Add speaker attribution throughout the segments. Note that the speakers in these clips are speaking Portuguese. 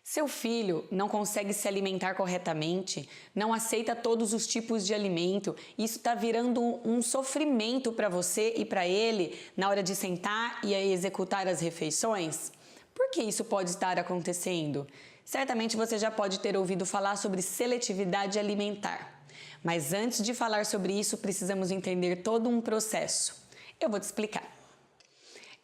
Speaker 1: Seu filho não consegue se alimentar corretamente, não aceita todos os tipos de alimento, isso está virando um sofrimento para você e para ele na hora de sentar e executar as refeições? Por que isso pode estar acontecendo? Certamente você já pode ter ouvido falar sobre seletividade alimentar. Mas antes de falar sobre isso, precisamos entender todo um processo. Eu vou te explicar.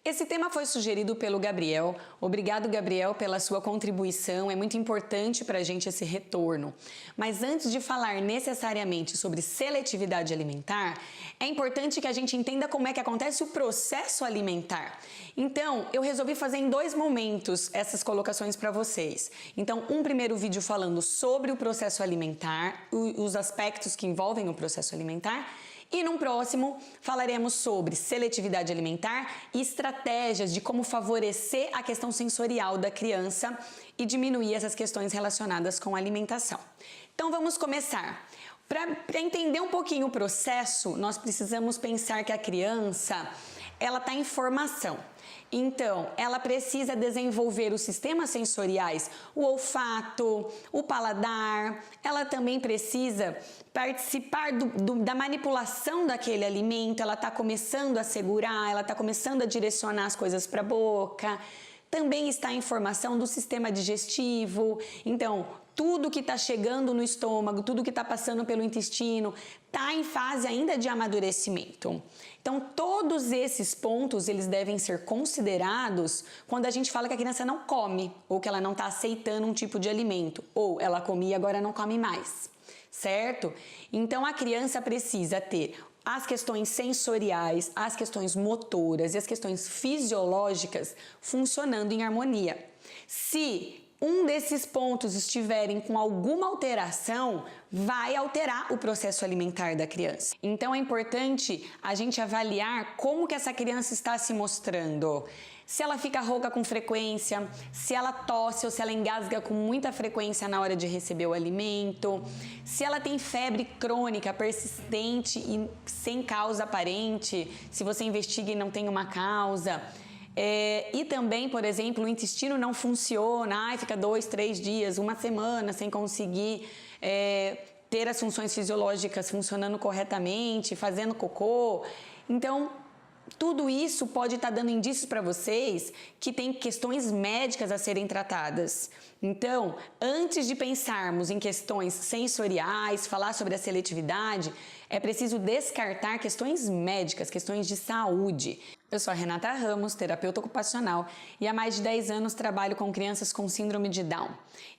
Speaker 1: Esse tema foi sugerido pelo Gabriel. Obrigado, Gabriel, pela sua contribuição. É muito importante para a gente esse retorno. Mas antes de falar necessariamente sobre seletividade alimentar, é importante que a gente entenda como é que acontece o processo alimentar. Então, eu resolvi fazer em 2 momentos essas colocações para vocês. Então, um primeiro vídeo falando sobre o processo alimentar, os aspectos que envolvem o processo alimentar. E num próximo falaremos sobre seletividade alimentar e estratégias de como favorecer a questão sensorial da criança e diminuir essas questões relacionadas com a alimentação. Então vamos começar. Para entender um pouquinho o processo, nós precisamos pensar que a criança ela está em formação. Então, ela precisa desenvolver os sistemas sensoriais, o olfato, o paladar, ela também precisa participar da manipulação daquele alimento, ela está começando a segurar, ela está começando a direcionar as coisas para a boca. Também está em formação do sistema digestivo, então tudo que está chegando no estômago, tudo que está passando pelo intestino, está em fase ainda de amadurecimento. Então todos esses pontos eles devem ser considerados quando a gente fala que a criança não come, ou que ela não está aceitando um tipo de alimento, ou ela comia e agora não come mais, certo? Então a criança precisa ter as questões sensoriais, as questões motoras e as questões fisiológicas funcionando em harmonia. Se um desses pontos estiverem com alguma alteração, vai alterar o processo alimentar da criança. Então é importante a gente avaliar como que essa criança está se mostrando. Se ela fica rouca com frequência, se ela tosse ou se ela engasga com muita frequência na hora de receber o alimento, se ela tem febre crônica, persistente e sem causa aparente, se você investiga e não tem uma causa. E também, por exemplo, o intestino não funciona, fica 2, 3 dias, uma semana sem conseguir ter as funções fisiológicas funcionando corretamente, fazendo cocô. Então, tudo isso pode estar dando indícios para vocês que tem questões médicas a serem tratadas. Então, antes de pensarmos em questões sensoriais, falar sobre a seletividade, é preciso descartar questões médicas, questões de saúde. Eu sou a Renata Ramos, terapeuta ocupacional, e há mais de 10 anos trabalho com crianças com síndrome de Down.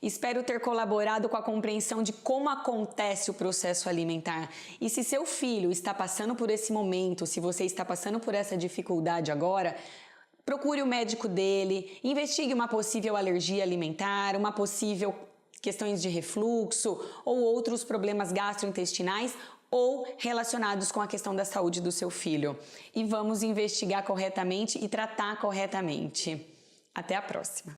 Speaker 1: Espero ter colaborado com a compreensão de como acontece o processo alimentar. E se seu filho está passando por esse momento, se você está passando por essa dificuldade agora, procure o médico dele, investigue uma possível alergia alimentar, uma possível questões de refluxo ou outros problemas gastrointestinais ou relacionados com a questão da saúde do seu filho. E vamos investigar corretamente e tratar corretamente. Até a próxima!